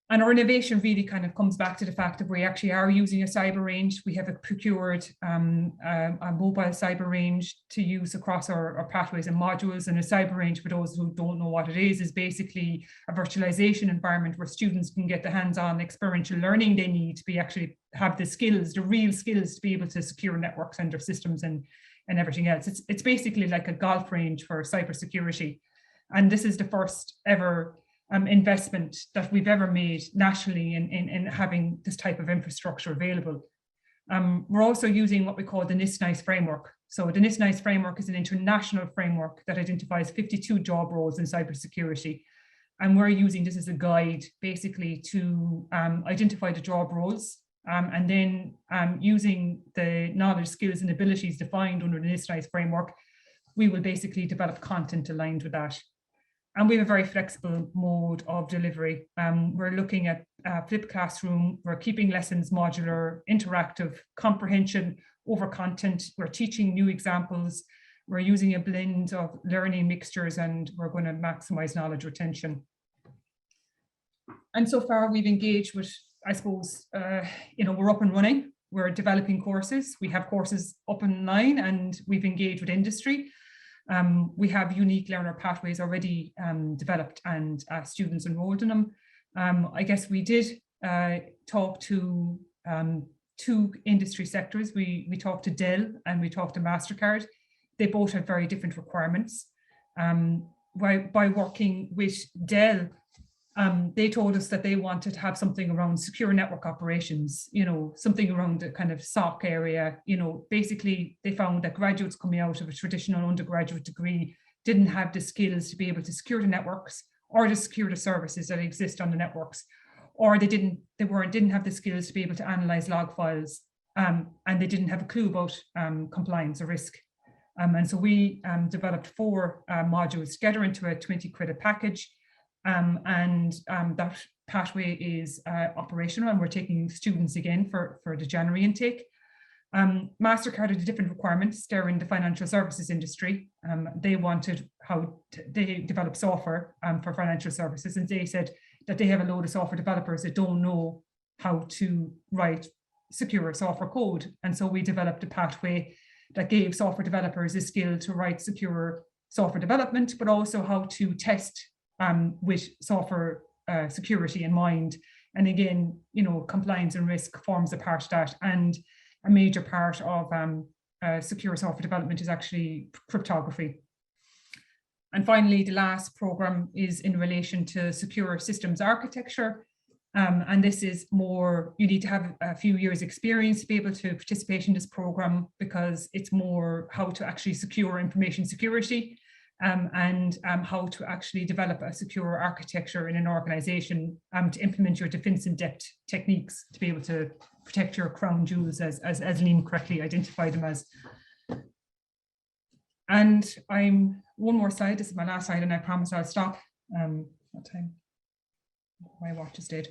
And our innovation really kind of comes back to the fact that we actually are using a cyber range. We have procured a mobile cyber range to use across our pathways and modules. And a cyber range, for those who don't know what it is basically a virtualization environment where students can get the hands-on experiential learning they need to be actually have the skills, the real skills to be able to secure networks and their systems and everything else. It's basically like a golf range for cybersecurity. And this is the first ever investment that we've ever made nationally in having this type of infrastructure available. We're also using what we call the NIST-NICE framework. So the NIST-NICE framework is an international framework that identifies 52 job roles in cybersecurity. And we're using this as a guide basically to identify the job roles, and then using the knowledge, skills and abilities defined under the NIST-NICE framework, we will basically develop content aligned with that. And we have a very flexible mode of delivery. We're looking at flipped classroom, we're keeping lessons modular, interactive, comprehension over content, we're teaching new examples, we're using a blend of learning mixtures, and we're going to maximize knowledge retention. And so far we've engaged with, I suppose, we're up and running, we're developing courses, we have courses up online, and we've engaged with industry. We have unique learner pathways already developed and students enrolled in them. I guess we did talk to two industry sectors. We talked to Dell and we talked to MasterCard. They both had very different requirements. By working with Dell, they told us that they wanted to have something around secure network operations, something around the kind of SOC area. Basically they found that graduates coming out of a traditional undergraduate degree didn't have the skills to be able to secure the networks or to secure the services that exist on the networks, or they didn't have the skills to be able to analyze log files, and they didn't have a clue about compliance or risk. And so we developed 4 modules together into a 20 credit package. That pathway is operational, and we're taking students again for the January intake. MasterCard had different requirements. They're in the financial services industry. They wanted they develop software for financial services, and they said that they have a load of software developers that don't know how to write secure software code. And so we developed a pathway that gave software developers a skill to write secure software development, but also how to test with software security in mind. And again, compliance and risk forms a part of that. And a major part of secure software development is actually cryptography. And finally, the last program is in relation to secure systems architecture. And this is more, you need to have a few years experience to be able to participate in this program, because it's more how to actually secure information security. And how to actually develop a secure architecture in an organization to implement your defense in depth techniques to be able to protect your crown jewels, as Liam correctly identified them as. And I'm one more slide, this is my last slide, and I promise I'll stop. What time? My watch is dead.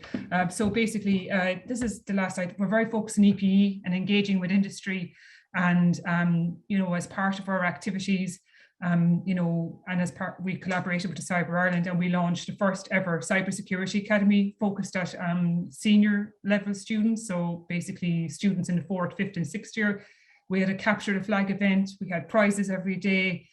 So basically, this is the last slide. We're very focused on EPE and engaging with industry, and as part of our activities, and as part, we collaborated with the Cyber Ireland, and we launched the first ever Cybersecurity Academy focused at senior level students. So basically students in the 4th, 5th and 6th year. We had a capture the flag event. We had prizes every day.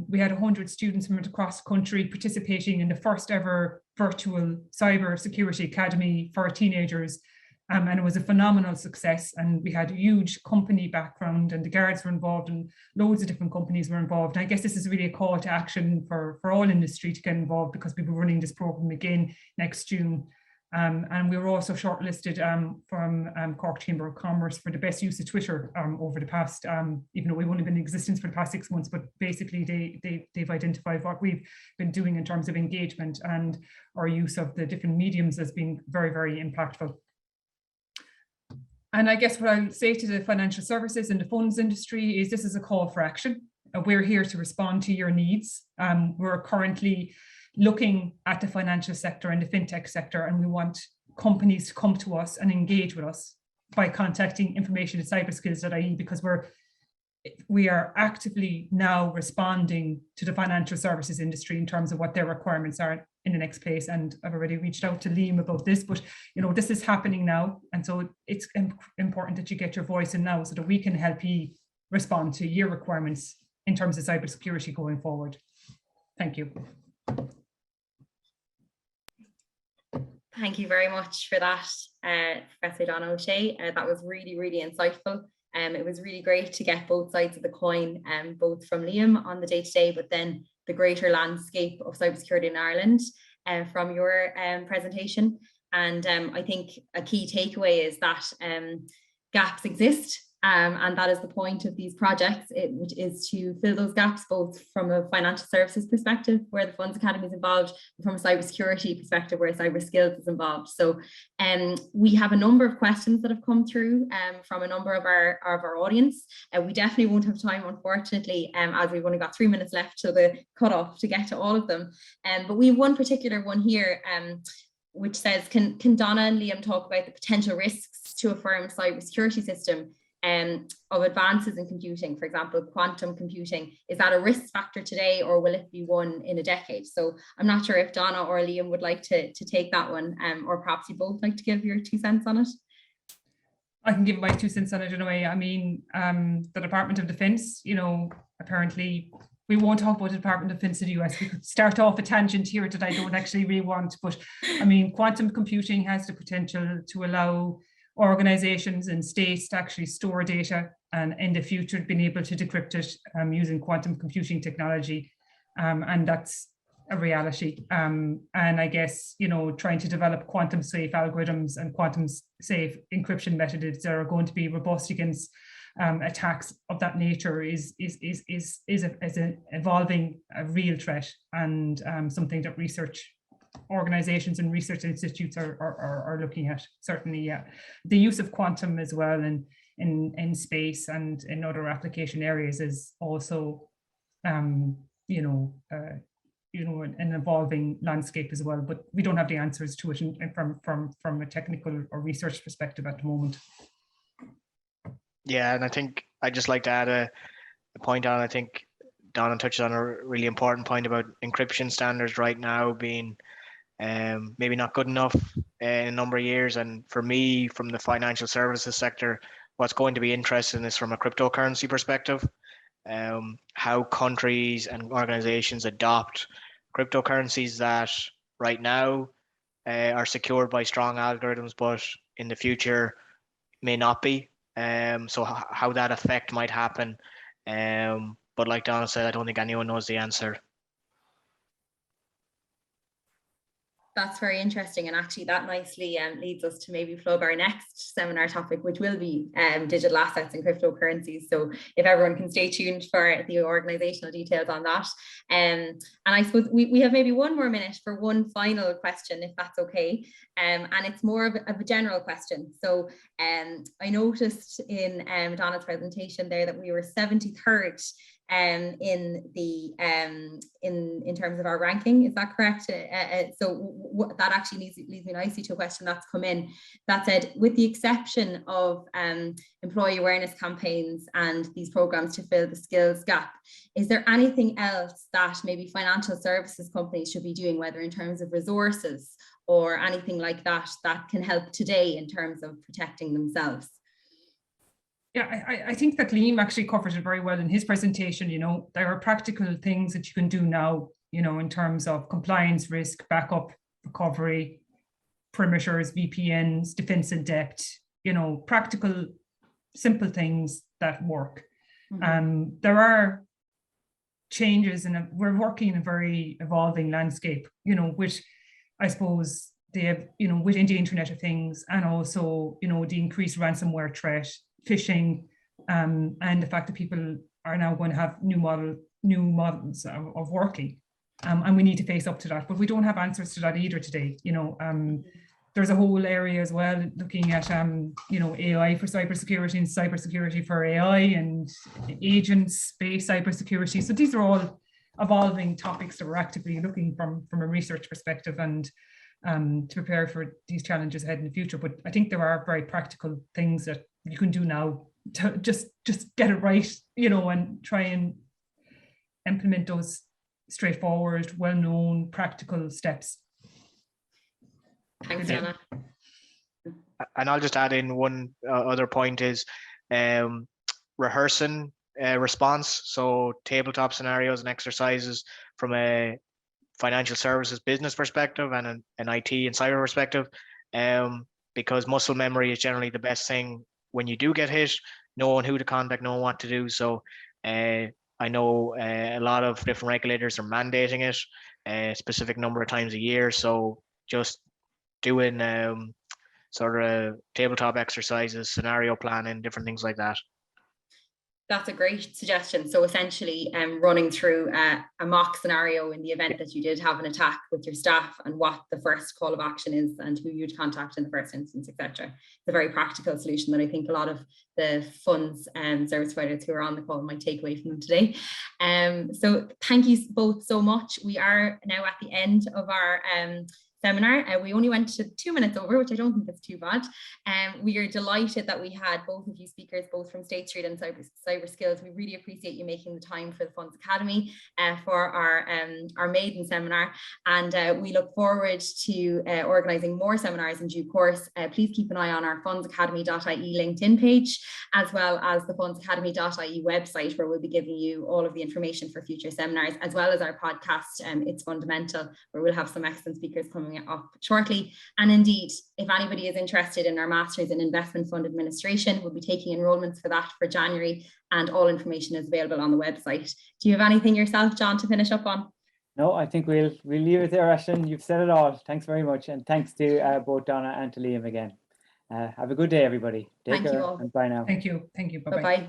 We had 100 students from across the country participating in the first ever virtual Cybersecurity Academy for teenagers. And it was a phenomenal success, and we had a huge company background, and the guards were involved, and loads of different companies were involved. And I guess this is really a call to action for all industry to get involved, because we'll be running this program again next June. And we were also shortlisted from Cork Chamber of Commerce for the best use of Twitter over the past, even though we've only been in existence for the past 6 months, but basically they've identified what we've been doing in terms of engagement and our use of the different mediums as being very, very impactful. And I guess what I'll say to the financial services and the funds industry is this is a call for action. We're here to respond to your needs. We're currently looking at the financial sector and the fintech sector, and we want companies to come to us and engage with us by contacting information@cyberskills.ie, because we are actively now responding to the financial services industry in terms of what their requirements are in the next place. And I've already reached out to Liam about this, but this is happening now. And so it's important that you get your voice in now so that we can help you respond to your requirements in terms of cybersecurity going forward. Thank you. Thank you very much for that, Professor Donna O'Shea. That was really, really insightful. It was really great to get both sides of the coin, both from Liam on the day-to-day, but then the greater landscape of cybersecurity in Ireland from your presentation. And I think a key takeaway is that gaps exist. And that is the point of these projects, which is to fill those gaps, both from a financial services perspective, where the Funds Academy is involved, and from a cybersecurity perspective, where Cyber Skills is involved. So we have a number of questions that have come through from a number of our audience. We definitely won't have time, unfortunately, as we've only got 3 minutes left till the cutoff to get to all of them. But we have one particular one here, which says, can Donna and Liam talk about the potential risks to a firm's cybersecurity system of advances in computing, for example, quantum computing? Is that a risk factor today, or will it be one in a decade? So I'm not sure if Donna or Liam would like to take that one, or perhaps you both like to give your 2 cents on it. I can give my 2 cents on it in a way. I mean, the Department of Defense, apparently we won't talk about the Department of Defense in the US. We could start off a tangent here that I don't actually really want, but I mean, quantum computing has the potential to allow organizations and states to actually store data, and in the future being able to decrypt it using quantum computing technology, and that's a reality. And I guess trying to develop quantum safe algorithms and quantum safe encryption methods that are going to be robust against attacks of that nature is an evolving a real threat, and something that research organizations and research institutes are looking at. Certainly, yeah. The use of quantum as well in space and in other application areas is also an evolving landscape as well, but we don't have the answers to it from a technical or research perspective at the moment. Yeah, and I think I'd just like to add a point on, I think Donna touched on a really important point about encryption standards right now being maybe not good enough in a number of years. And for me, from the financial services sector, what's going to be interesting is from a cryptocurrency perspective, how countries and organizations adopt cryptocurrencies that right now are secured by strong algorithms, but in the future may not be. So how that effect might happen. But like Donna said, I don't think anyone knows the answer. That's very interesting, and actually that nicely leads us to maybe plug our next seminar topic, which will be digital assets and cryptocurrencies. So if everyone can stay tuned for the organizational details on that. And I suppose we have maybe 1 more minute for one final question, if that's okay. And it's more of a general question. So I noticed in Donna's presentation there that we were 73rd in terms of our ranking. Is that correct? So that actually leads me nicely to a question that's come in that said, with the exception of employee awareness campaigns and these programs to fill the skills gap, is there anything else that maybe financial services companies should be doing, whether in terms of resources or anything like that, that can help today in terms of protecting themselves? Yeah, I think that Liam actually covered it very well in his presentation. There are practical things that you can do now, in terms of compliance risk, backup, recovery, perimeters, VPNs, defense in depth, practical, simple things that work. Mm-hmm. There are changes, and we're working in a very evolving landscape, which I suppose they have, within the Internet of Things, and also, the increased ransomware threat, phishing, and the fact that people are now going to have new models of working, and we need to face up to that. But we don't have answers to that either today. There's a whole area as well looking at AI for cybersecurity and cybersecurity for AI and agents-based cybersecurity. So these are all evolving topics that we're actively looking from a research perspective and to prepare for these challenges ahead in the future. But I think there are very practical things that you can do now to just get it right, and try and implement those straightforward, well-known, practical steps. Thanks, Donna. And I'll just add in one other point is rehearsing response. So tabletop scenarios and exercises from a financial services business perspective and an IT and cyber perspective, because muscle memory is generally the best thing when you do get hit, knowing who to contact, knowing what to do. So I know a lot of different regulators are mandating it a specific number of times a year. So just doing sort of tabletop exercises, scenario planning, different things like that. That's a great suggestion. So essentially running through a mock scenario in the event that you did have an attack with your staff, and what the first call of action is and who you'd contact in the first instance, etc. It's a very practical solution that I think a lot of the funds and service providers who are on the call might take away from them today. So thank you both so much. We are now at the end of our seminar. We only went to 2 minutes over, which I don't think is too bad. We are delighted that we had both of you speakers, both from State Street and Cyber Skills. We really appreciate you making the time for the Funds Academy for our maiden seminar, and we look forward to organising more seminars in due course. Please keep an eye on our fundsacademy.ie LinkedIn page, as well as the fundsacademy.ie website, where we'll be giving you all of the information for future seminars, as well as our podcast, It's Fundamental, where we'll have some excellent speakers coming up shortly. And indeed, if anybody is interested in our Masters in Investment Fund Administration, we'll be taking enrolments for that for January, and all information is available on the website. Do you have anything yourself, John, to finish up on? No, I think we'll leave it there, Ashton. You've said it all. Thanks very much, and thanks to both Donna and to Liam again. Have a good day, everybody. Take care, and bye now. Thank you. Bye-bye. Bye-bye.